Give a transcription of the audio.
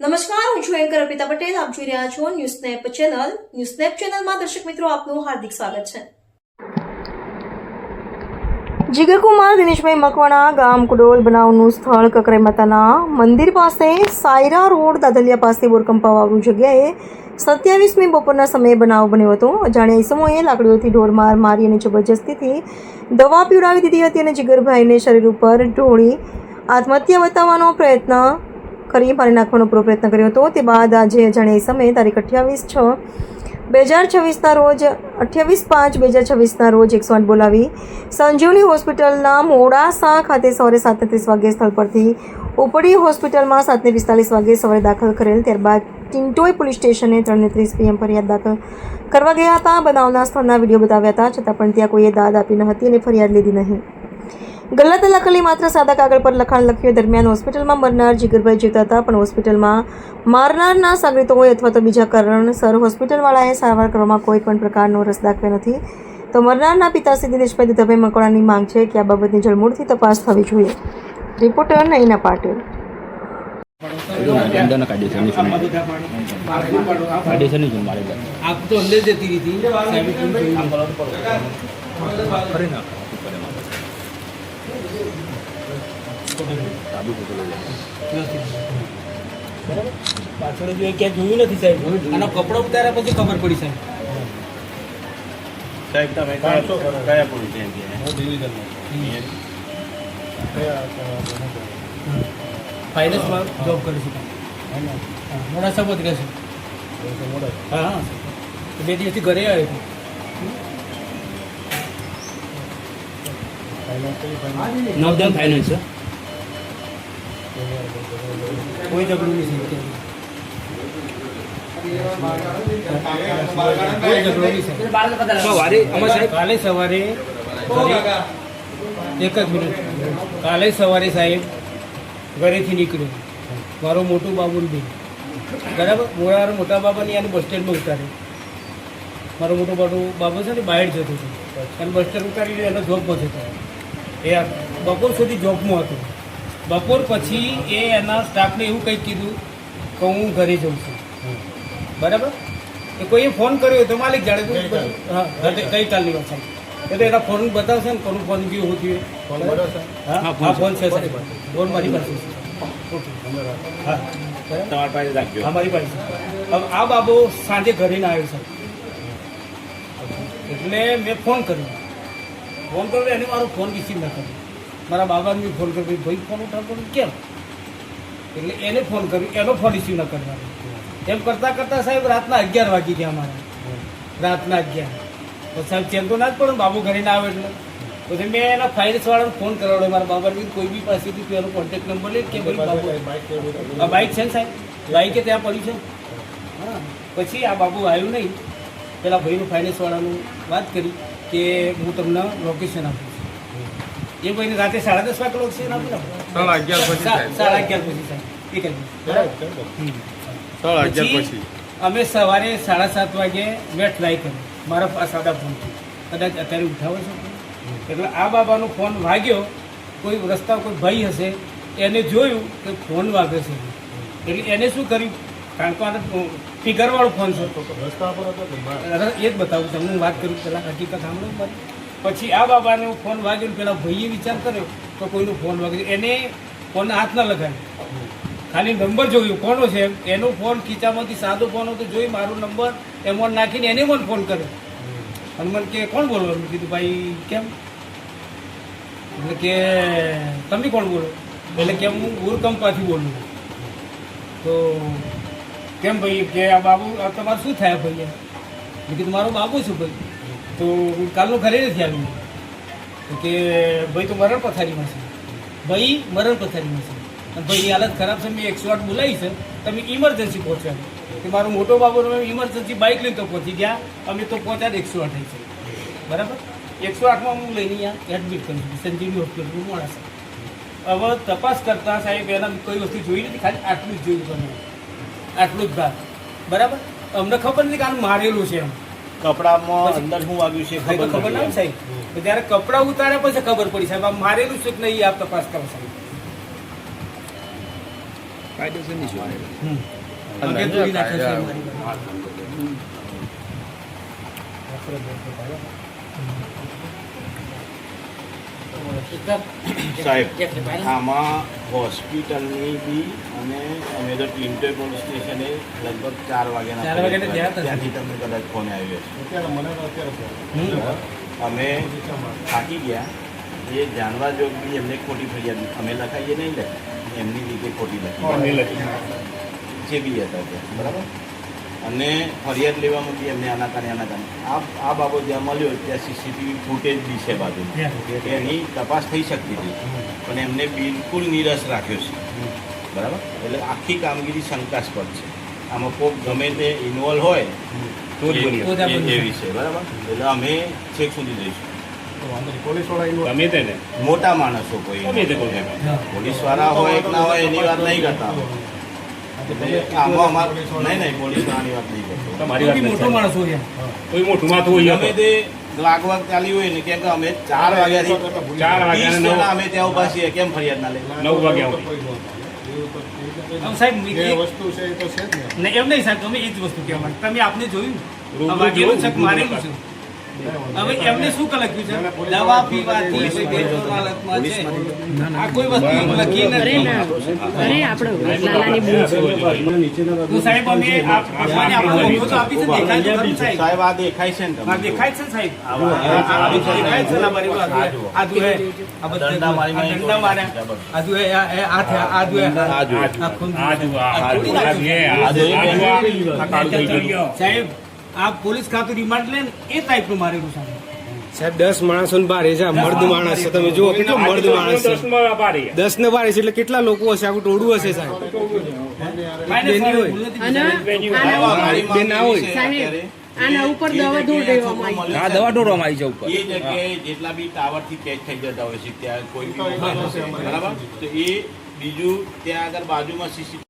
નમસ્કાર, હું છું એન્કર અર્પિતા પટેલ. આપ જોઈ રહ્યા છો news snap channel. News snap ચેનલમાં દર્શક મિત્રો આપનું હાર્દિક સ્વાગત છે. જીગરકુમાર દિનેશભાઈ મકવાણા ગામ કુડોલ બનાવનું સ્થળ કકરાઈ માતાના મંદિર પાસે સાયરા રોડ દાદલિયા પાસે બોરકંપા વાવરૂ જગ્યાએ 27મી બપોરના સમયે બનાવ બન્યો હતો. અજાણ્યા ઈસમોએ લાકડીઓથી ઢોરમાર મારી અને જબરજસ્તીથી દવા પીવડાવી દીધી હતી અને જીગરભાઈને શરીર ઉપર ઢોળી આત્મહત્યા બતાવવાનો પ્રયત્ન કરી મારી નાખવાનો પ્રયત્ન કર્યો હતો. તે બાદ આજે અજાણ્યા સમયે તારીખ 28/6/2026ના રોજ 28/5/2026ના રોજ 108 બોલાવી સંજીવની હોસ્પિટલના મોડાસા ખાતે સવારે 7:30 વાગ્યે સ્થળ પરથી ઉપડી હોસ્પિટલમાં 7:45 વાગ્યે સવારે દાખલ કરેલ. ત્યારબાદ ટિન્ટોઈ પોલીસ સ્ટેશને 3:30 PM ફરિયાદ દાખલ કરવા ગયા હતા. બનાવના સ્થળના વિડીયો બતાવ્યા હતા, છતાં પણ ત્યાં કોઈએ દાદ આપી ન હતી અને ફરિયાદ લીધી નહીં. ગલ્લા તલાકલી માત્ર સાદા કાગળ પર લખાણ લખ્યું. દરમિયાન હોસ્પિટલમાં મરનાર જીગરભાઈ જીવતા હતા, પણ હોસ્પિટલમાં મારનારના સાગરીતો હોય અથવા તો બીજા કારણસર હોસ્પિટલવાળાએ સારવાર કરવામાં કોઈ પણ પ્રકારનો રસ દાખવ્યો નથી. તો મરનારના પિતાશ્રી દિનેશભાઈ દુધાભાઈ મકવાણાની માંગ છે કે આ બાબતની જળમૂળથી તપાસ થવી જોઈએ. રિપોર્ટર નૈના પાટીલ. પાછળ જો ક્યાં જોયું નથી સાહેબ, આનો કપડો ઉતાર્યા પછી ખબર પડી સાહેબ. સાહેબ તમે કયા પોલીસ ફાઇનાન્સમાં જોબ કરું છું. મોડા સબત રહેશે. હા, 2 દિવસથી ઘરે આવ્યો હતો. નવધન ફાઇનાન્સ કોઈ ઝઘડું નહીં. કાલે સવારે એક જ મિનિટ, કાલે સવારે સાહેબ ઘરેથી નીકળ્યો મારો મોટું બાબુ બી બરાબર. મારા મોટા બાબાની આને બસ સ્ટેન્ડમાં ઉતારે. મારો મોટો બાબુ છે ને બહાર જતો હતો અને બસ સ્ટેન્ડ ઉતારી એનો જોબમાં જતો. એ બપોર સુધી જોબમાં હતો. બપોર પછી એ એના સ્ટાફને એવું કંઈક કીધું કે હું ઘરે જઉં છું, બરાબર. એ કોઈએ ફોન કર્યો તો માલિક જાણે. હા, કઈ કાલની વાત સાહેબ. એ તો એના ફોન બતાવશે ને કોનું ફોન બી હોતી હોય. હા, ફોન છે સાહેબ, ફોન મારી પાસે છે. ઓકે, હા, તમારી પાસે રાખજો. અમારી પાસે. હવે આ બાબો સાંજે ઘરે ના આવ્યો સાહેબ, એટલે મેં ફોન કર્યો. એને મારો ફોન રિસીવ ના કર્યો. મારા બાબાને બી ફોન કર્યો, ભાઈ ફોન ઉઠાવતો કેમ? એટલે એને ફોન કર્યો, એનો ફોન રિસીવ ના કરવાનો. એમ કરતાં કરતાં સાહેબ રાતના 11 વાગી ગયા અમારા. રાતના 11 તો સાહેબ ચેન તો ના જ પડે, બાબુ ઘરે ના આવે એટલે. પછી મેં એના ફાઇનાન્સવાળાને ફોન કરાવડ્યો. મારા બાબાને કોઈ બી પાસેથી એનો કોન્ટેક્ટ નંબર લે કે ભાઈ બાબુ આ બાઇક છે ને સાહેબ, બાઇકે ત્યાં પડ્યું છે. હા, પછી આ બાબુ આવ્યું નહીં. પેલા ભાઈનું ફાઇનાન્સવાળાનું વાત કરી કે હું તમને લોકેશન આપું છું. એ ભાઈને રાતે 10:30 વાગે લોકેશન આપી નાખો. 11:30 પછી સાહેબ. પછી અમે સવારે 7:30 વાગે મેં ટ્રાય કર્યો મારા સાદા ફોનથી. કદાચ અત્યારે ઉઠાવો છો એટલે આ બાબાનો ફોન વાગ્યો. કોઈ રસ્તા કોઈ ભાઈ હશે એને જોયું કે ફોન વાગે છે એટલે એને શું કર્યું, કારણ કે આને ફિગરવાળો ફોન છે રસ્તા પર હતો એ જ બતાવું તમને. હું વાત કરું પહેલાં હકીકત સાંભળો મારી. પછી આ બાબાને ફોન વાગ્યો. પેલા ભાઈએ વિચાર કર્યો તો કોઈનો ફોન વાગ્યો. એને ફોનને હાથ ના લગાવ્યો, ખાલી નંબર જોયું કોનો છે. એનો ફોન ખીચામાંથી સાદો ફોન હતો, જોઈ મારો નંબર એમાં નાખીને એને મને ફોન કર્યો. અને મને કે કોણ બોલો? મેં કીધું ભાઈ કેમ? એટલે કે તમે કોણ બોલો? એટલે કે હું ઉરકંપાથી બોલું. તો કેમ ભાઈ કે આ બાબુ તમારે શું થાય ભાઈ? મેં કીધું મારો બાબુ છું ભાઈ. તો કાલનું ઘરે નથી આવ્યું. કે ભાઈ તો મરણ પથારીમાં છે. ભાઈ મરણ પથારીમાં છે અને ભાઈની હાલત ખરાબ છે. મેં 108 બોલાવી છે, તમે ઇમરજન્સી પહોંચ્યા. કે મારો મોટો બાબુ ઇમરજન્સી બાઇક લઈને તો પહોંચી ગયા. અમે તો પહોંચ્યા 108 થઈ છે, બરાબર. 108માં હું લઈને અહીંયા એડમિટ કર્યું સંજીવની હોસ્પિટલ મોડાસા. હવે તપાસ કરતા સાહેબ એના કોઈ વસ્તુ જોઈ નથી, ખાલી આટલું જ જોયું તમે, આટલું જ ભાગ, બરાબર. અમને ખબર નથી કે આનું મારેલું છે એમ. કપડામાં અંદર શું વાગ્યું છે ખબર ના સાહેબ. જ્યારે કપડા ઉતાર્યા પછી ખબર પડી સાહેબ આ મારેલું છે કે નહીં, આપ તપાસ કરો સાહેબ. કાયદેસરની શું પગે તોડી નાખ્યો છે મારી પાસે. સાહેબ આમાં હોસ્પિટલની બી અને અમે તો ટિન્ટર પોલીસ સ્ટેશને લગભગ 4 વાગ્યાના 4 વાગ્યાના ગયા હતા. ત્યાંથી તમને કદાચ ફોન આવ્યો છે. અમે થાકી ગયા. એ જાણવા જોગ બી એમને ખોટી ફરિયાદ અમે લખાઈએ નહીં લે એમની રીતે ખોટી લખી જે બી હતા ત્યાં બરાબર. અને ફરિયાદ લેવામાં બી એમને આના આ બાબત જ્યાં મળ્યો ત્યાં સીસીટીવી ફૂટેજ બી છે બાજુ એની તપાસ થઈ શકતી હતી પણ એમને બિલકુલ નિરસ રાખ્યો છે બરાબર. એટલે આખી કામગીરી શંકાસ્પદ છે. આમાં કોઈક ગમે તે ઇન્વોલ્વ હોય તો જ એ વિશે બરાબર. એટલે અમે છેક સુધી જઈશું. ગમે તેને મોટા માણસો કોઈ પોલીસ વાળા હોય કે ના હોય એની વાત નહીં કરતા. એટલે આમાં નહીં પોલીસ વાળાની વાત નહીં કરતો. તમારી વાત કોઈ મોટો માણસ હોય કોઈ મોટું માથું હોય ગમે તે લાગવાગ ચાલી હોય ને કેમ કે અમે 4 વાગ્યાથી 4 વાગ્યાના 20 જણા અમે ત્યાં ઉભા છીએ કેમ ફરિયાદ ના લે 9 વાગ્યા આમ સાહેબ ને એમ નહીં સાહેબ તમે એ જ વસ્તુ કહેવા માંગો. તમે આપને જોયું રૂબરૂ આ વાગેલું જોયું, છે મારેલું છે. હવે એમને શું લખ્યું છે દવા પીવાથી કોઈ પેટનો હાલતમાં છે આ કોઈ વસ્તુ લખી નથી. અરે આપણે લાલાની બૂમ છે. તો સાહેબ અમે આપવાની આપણો મોકો તો આપી છે દેખાય તો ખરું સાહેબ. સાહેબ આ દેખાય છે ને આ તમને દેખાય છે ને સાહેબ આ દેખાય છે ને અમારી પાસે. આ દુ હે આ બધા દંડા મારી દંડા માર્યા આ દુ હે આ થયા આ દુ હે આ ખૂન સાહેબ આ પોલીસ ખાતું રિમાન્ડ લે ને એ ટાઈપનું મારેલું સાહેબ. સાહેબ 10 માણસો બારે છે. આ મર્દ માણસ છે. તમે જુઓ કેટલો મર્દ માણસ છે. 10 ને બારે છે એટલે કેટલા લોકો હશે? આખું ટોળું હશે સાહેબ. બેની હોય. અને બે ના હોય. સાહેબ, આના ઉપર દવા દોડ દેવામાં આવી. હા દવા ડોરવામાં આવી જાય ઉપર એ જગ્યાએ જેટલા બી ટાવર થી કેચ થઈ જતા હોય છે ત્યાં કોઈ બી બરાબર તો એ બીજું ત્યાં આગળ બાજુમાં સીસી